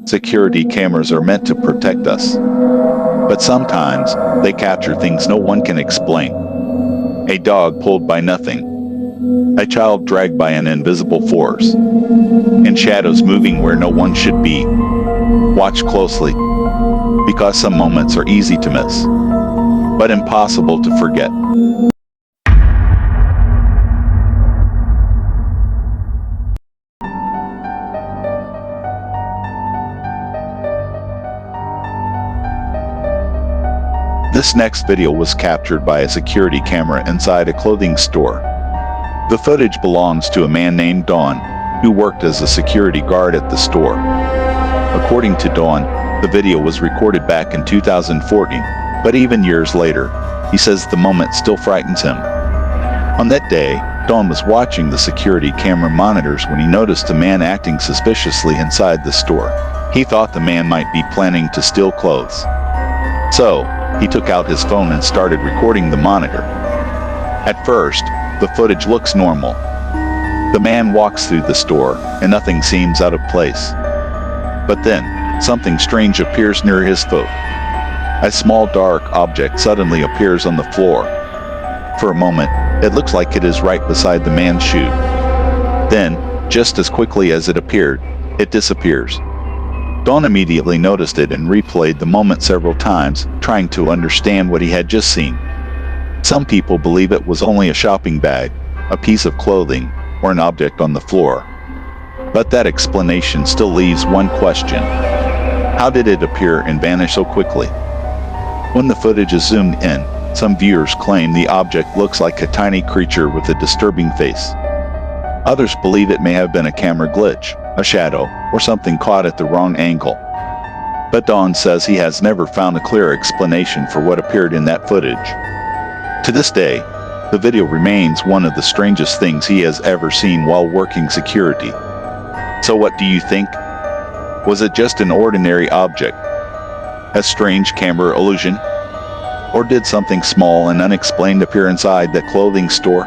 Security cameras are meant to protect us. But sometimes, they capture things no one can explain. A dog pulled by nothing. A child dragged by an invisible force. And shadows moving where no one should be. Watch closely, because some moments are easy to miss, but impossible to forget. This next video was captured by a security camera inside a clothing store. The footage belongs to a man named Don, who worked as a security guard at the store. According to Don, the video was recorded back in 2014, but even years later, he says the moment still frightens him. On that day, Don was watching the security camera monitors when he noticed a man acting suspiciously inside the store. He thought the man might be planning to steal clothes. So, he took out his phone and started recording the monitor. At first, the footage looks normal. The man walks through the store, and nothing seems out of place. But then, something strange appears near his foot. A small dark object suddenly appears on the floor. For a moment, it looks like it is right beside the man's shoe. Then, just as quickly as it appeared, it disappears. Don immediately noticed it and replayed the moment several times, trying to understand what he had just seen. Some people believe it was only a shopping bag, a piece of clothing, or an object on the floor. But that explanation still leaves one question. How did it appear and vanish so quickly? When the footage is zoomed in, some viewers claim the object looks like a tiny creature with a disturbing face. Others believe it may have been a camera glitch, a shadow, or something caught at the wrong angle. But Don says he has never found a clear explanation for what appeared in that footage. To this day, the video remains one of the strangest things he has ever seen while working security. So what do you think? Was it just an ordinary object? A strange camera illusion? Or did something small and unexplained appear inside that clothing store?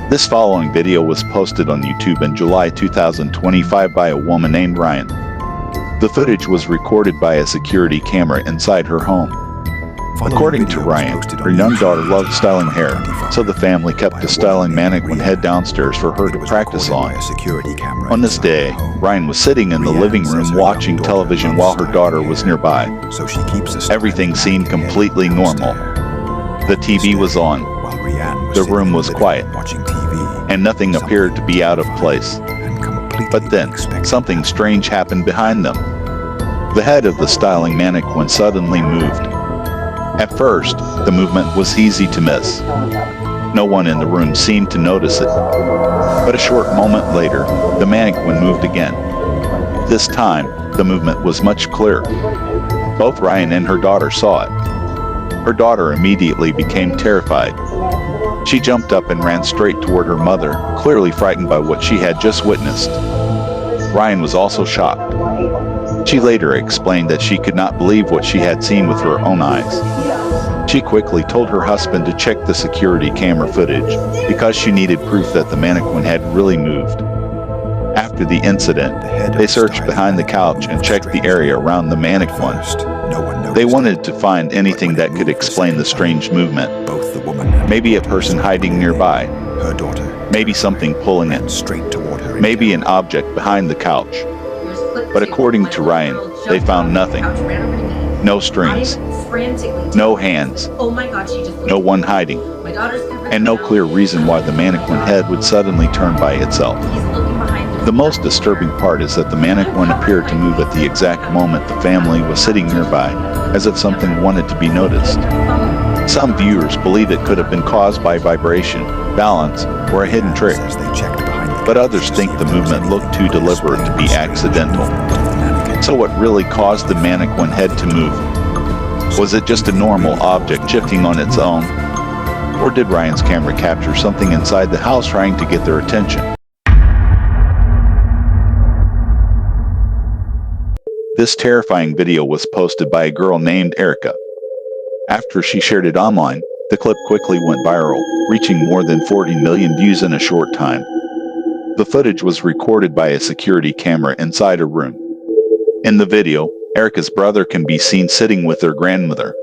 This following video was posted on YouTube in July 2025 by a woman named Ryan. The footage was recorded by a security camera inside her home. According to Ryan, her young daughter loved styling hair, so the family kept a styling mannequin head downstairs for her to practice on. On this day, Ryan was sitting in the living room watching television while her daughter was nearby. Everything seemed completely normal. The TV was on. The room was quiet, and nothing appeared to be out of place. But then, something strange happened behind them. The head of the styling mannequin suddenly moved. At first, the movement was easy to miss. No one in the room seemed to notice it. But a short moment later, the mannequin moved again. This time, the movement was much clearer. Both Ryan and her daughter saw it. Her daughter immediately became terrified. She jumped up and ran straight toward her mother, clearly frightened by what she had just witnessed. Ryan was also shocked. She later explained that she could not believe what she had seen with her own eyes. She quickly told her husband to check the security camera footage, because she needed proof that the mannequin had really moved. After the incident, they searched behind the couch and checked the area around the mannequin. They wanted to find anything that could explain the strange movement. Maybe a person hiding nearby. Maybe something pulling it. Maybe an object behind the couch. But according to Ryan, they found nothing. No strings. No hands. No one hiding. And no clear reason why the mannequin head would suddenly turn by itself. The most disturbing part is that the mannequin appeared to move at the exact moment the family was sitting nearby, as if something wanted to be noticed. Some viewers believe it could have been caused by vibration, balance, or a hidden trick. But others think the movement looked too deliberate to be accidental. So what really caused the mannequin head to move? Was it just a normal object shifting on its own? Or did Ryan's camera capture something inside the house trying to get their attention? This terrifying video was posted by a girl named Erica. After she shared it online, the clip quickly went viral, reaching more than 40 million views in a short time. The footage was recorded by a security camera inside a room. In the video, Erica's brother can be seen sitting with their grandmother.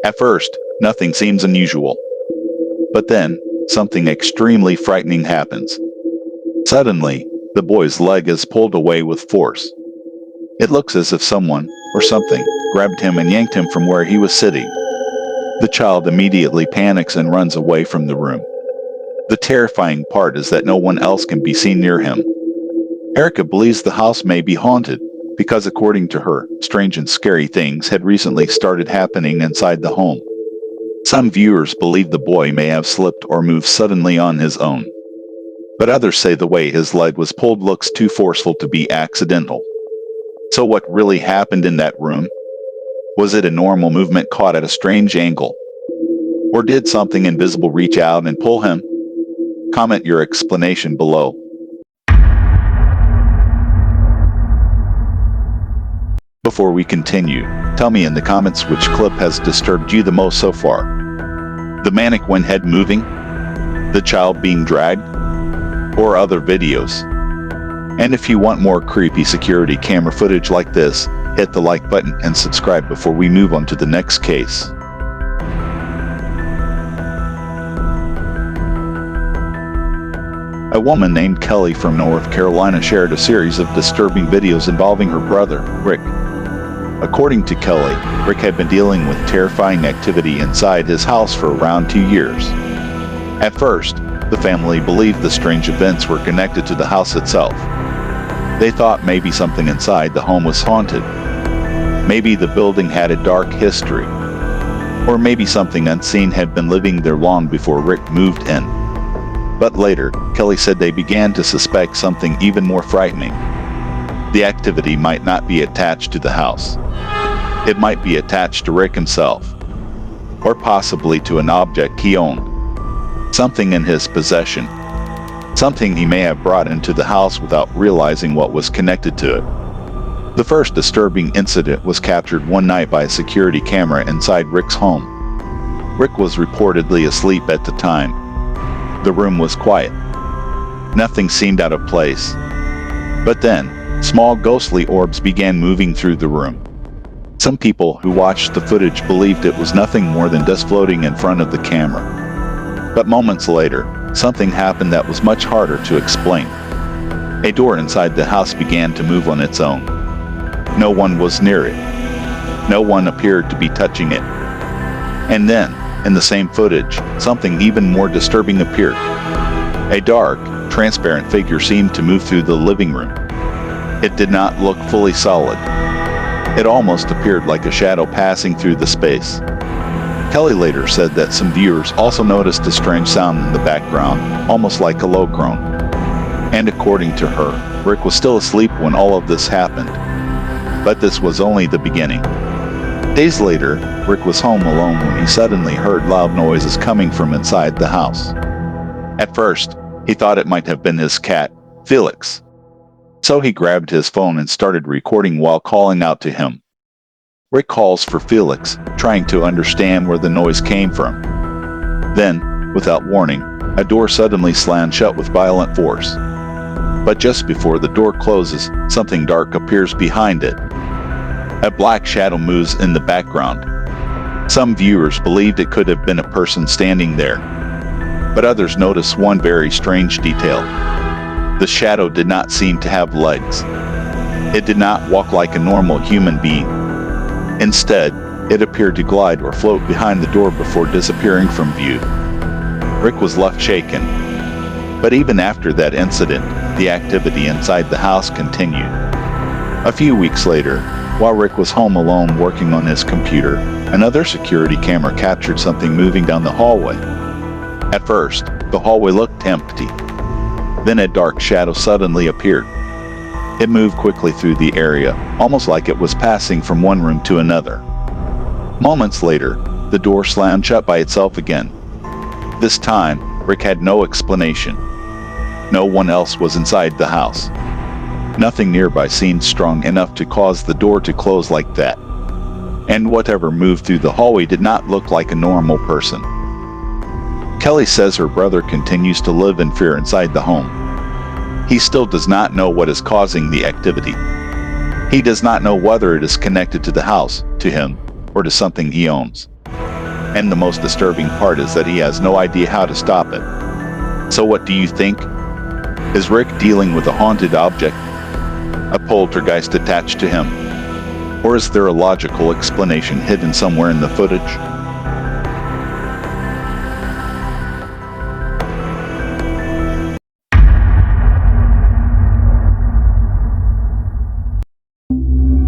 At first, nothing seems unusual. But then, something extremely frightening happens. Suddenly, the boy's leg is pulled away with force. It looks as if someone, or something, grabbed him and yanked him from where he was sitting. The child immediately panics and runs away from the room. The terrifying part is that no one else can be seen near him. Erica believes the house may be haunted, because according to her, strange and scary things had recently started happening inside the home. Some viewers believe the boy may have slipped or moved suddenly on his own. But others say the way his leg was pulled looks too forceful to be accidental. So what really happened in that room? Was it a normal movement caught at a strange angle? Or did something invisible reach out and pull him? Comment your explanation below. Before we continue, tell me in the comments which clip has disturbed you the most so far. The mannequin head moving? The child being dragged? Or other videos? And if you want more creepy security camera footage like this, hit the like button and subscribe before we move on to the next case. A woman named Kelly from North Carolina shared a series of disturbing videos involving her brother, Rick. According to Kelly, Rick had been dealing with terrifying activity inside his house for around 2 years. At first, the family believed the strange events were connected to the house itself. They thought maybe something inside the home was haunted. Maybe the building had a dark history. Or maybe something unseen had been living there long before Rick moved in. But later, Kelly said they began to suspect something even more frightening. The activity might not be attached to the house. It might be attached to Rick himself. Or possibly to an object he owned. Something in his possession. Something he may have brought into the house without realizing what was connected to it. The first disturbing incident was captured one night by a security camera inside Rick's home. Rick was reportedly asleep at the time. The room was quiet. Nothing seemed out of place. But then, small ghostly orbs began moving through the room. Some people who watched the footage believed it was nothing more than dust floating in front of the camera. But moments later, something happened that was much harder to explain. A door inside the house began to move on its own. No one was near it. No one appeared to be touching it. And then, in the same footage, something even more disturbing appeared. A dark, transparent figure seemed to move through the living room. It did not look fully solid. It almost appeared like a shadow passing through the space. Kelly later said that some viewers also noticed a strange sound in the background, almost like a low groan. And according to her, Rick was still asleep when all of this happened. But this was only the beginning. Days later, Rick was home alone when he suddenly heard loud noises coming from inside the house. At first, he thought it might have been his cat, Felix. So he grabbed his phone and started recording while calling out to him. Rick calls for Felix, trying to understand where the noise came from. Then, without warning, a door suddenly slammed shut with violent force. But just before the door closes, something dark appears behind it. A black shadow moves in the background. Some viewers believed it could have been a person standing there. But others noticed one very strange detail. The shadow did not seem to have legs. It did not walk like a normal human being. Instead, it appeared to glide or float behind the door before disappearing from view. Rick was left shaken. But even after that incident, the activity inside the house continued. A few weeks later, while Rick was home alone working on his computer, another security camera captured something moving down the hallway. At first, the hallway looked empty. Then a dark shadow suddenly appeared. It moved quickly through the area, almost like it was passing from one room to another. Moments later, the door slammed shut by itself again. This time, Rick had no explanation. No one else was inside the house. Nothing nearby seemed strong enough to cause the door to close like that. And whatever moved through the hallway did not look like a normal person. Kelly says her brother continues to live in fear inside the home. He still does not know what is causing the activity. He does not know whether it is connected to the house, to him, or to something he owns. And the most disturbing part is that he has no idea how to stop it. So what do you think? Is Rick dealing with a haunted object? A poltergeist attached to him? Or is there a logical explanation hidden somewhere in the footage?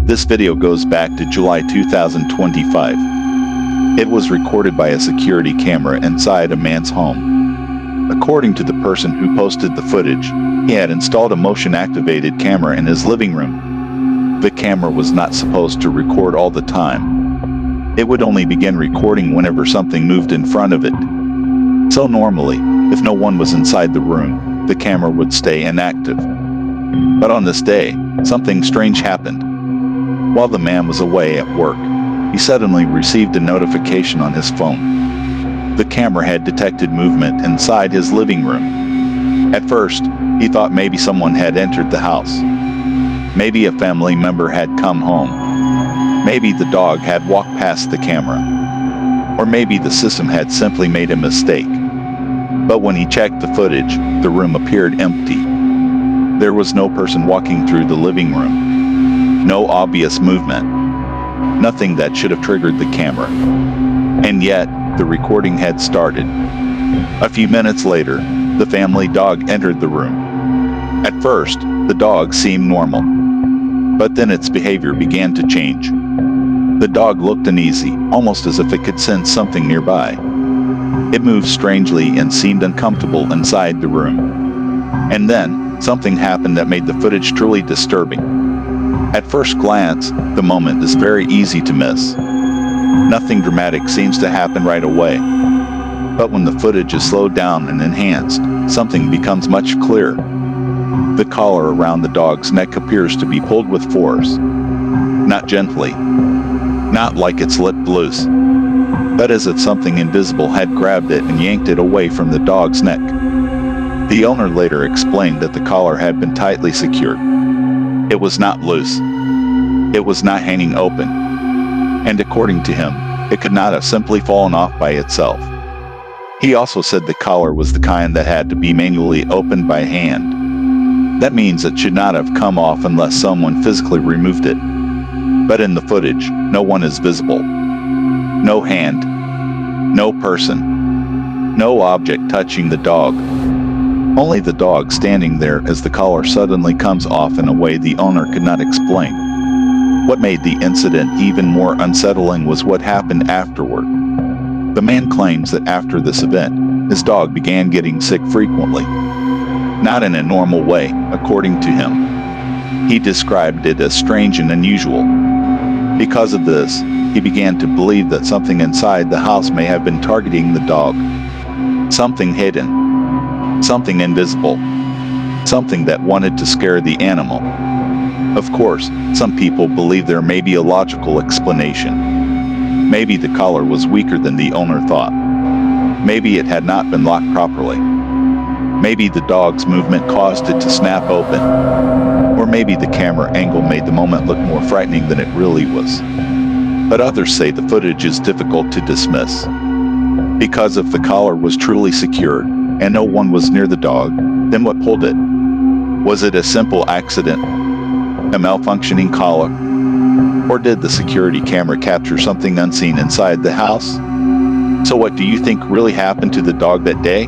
This video goes back to July 2025. It was recorded by a security camera inside a man's home. According to the person who posted the footage, he had installed a motion-activated camera in his living room. The camera was not supposed to record all the time. It would only begin recording whenever something moved in front of it. So normally, if no one was inside the room, the camera would stay inactive. But on this day, something strange happened. While the man was away at work, he suddenly received a notification on his phone. The camera had detected movement inside his living room. At first, he thought maybe someone had entered the house. Maybe a family member had come home. Maybe the dog had walked past the camera. Or maybe the system had simply made a mistake. But when he checked the footage, the room appeared empty. There was no person walking through the living room. No obvious movement. Nothing that should have triggered the camera. And yet, the recording had started. A few minutes later, the family dog entered the room. At first, the dog seemed normal. But then its behavior began to change. The dog looked uneasy, almost as if it could sense something nearby. It moved strangely and seemed uncomfortable inside the room. And then, something happened that made the footage truly disturbing. At first glance, the moment is very easy to miss. Nothing dramatic seems to happen right away. But when the footage is slowed down and enhanced, something becomes much clearer. The collar around the dog's neck appears to be pulled with force. Not gently. Not like it's let loose. But as if something invisible had grabbed it and yanked it away from the dog's neck. The owner later explained that the collar had been tightly secured. It was not loose. It was not hanging open. And according to him, it could not have simply fallen off by itself. He also said the collar was the kind that had to be manually opened by hand. That means it should not have come off unless someone physically removed it. But in the footage, no one is visible. No hand. No person. No object touching the dog. Only the dog standing there as the collar suddenly comes off in a way the owner could not explain. What made the incident even more unsettling was what happened afterward. The man claims that after this event, his dog began getting sick frequently. Not in a normal way, according to him. He described it as strange and unusual. Because of this, he began to believe that something inside the house may have been targeting the dog. Something hidden. Something invisible. Something that wanted to scare the animal. Of course, some people believe there may be a logical explanation. Maybe the collar was weaker than the owner thought. Maybe it had not been locked properly. Maybe the dog's movement caused it to snap open. Or maybe the camera angle made the moment look more frightening than it really was. But others say the footage is difficult to dismiss. Because if the collar was truly secured, and no one was near the dog, then what pulled it? Was it a simple accident? A malfunctioning collar? Or did the security camera capture something unseen inside the house? So what do you think really happened to the dog that day?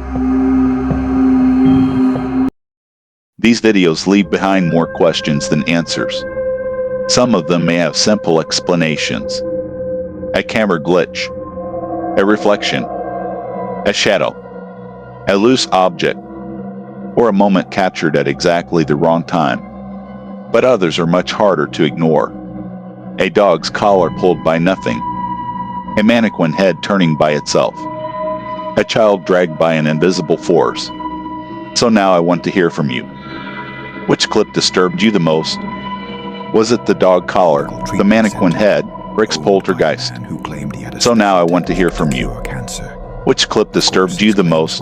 These videos leave behind more questions than answers. Some of them may have simple explanations. A camera glitch. A reflection. A shadow. A loose object, or a moment captured at exactly the wrong time. But others are much harder to ignore. A dog's collar pulled by nothing. A mannequin head turning by itself. A child dragged by an invisible force. So now I want to hear from you. Which clip disturbed you the most? Was it the dog collar, the mannequin head, Rick's poltergeist? So now I want to hear from you. Which clip disturbed you the most?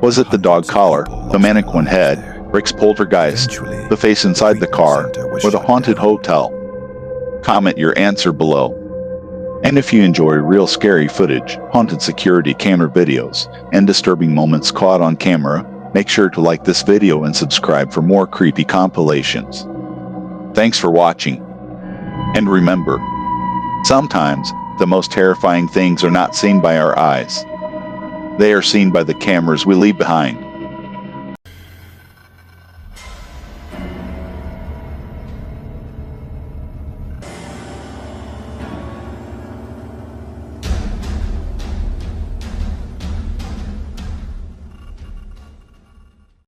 Was it the dog collar, the mannequin head, Rick's poltergeist, the face inside the car, or the haunted hotel? Comment your answer below. And if you enjoy real scary footage, haunted security camera videos, and disturbing moments caught on camera, make sure to like this video and subscribe for more creepy compilations. Thanks for watching. And remember, sometimes the most terrifying things are not seen by our eyes. They are seen by the cameras we leave behind.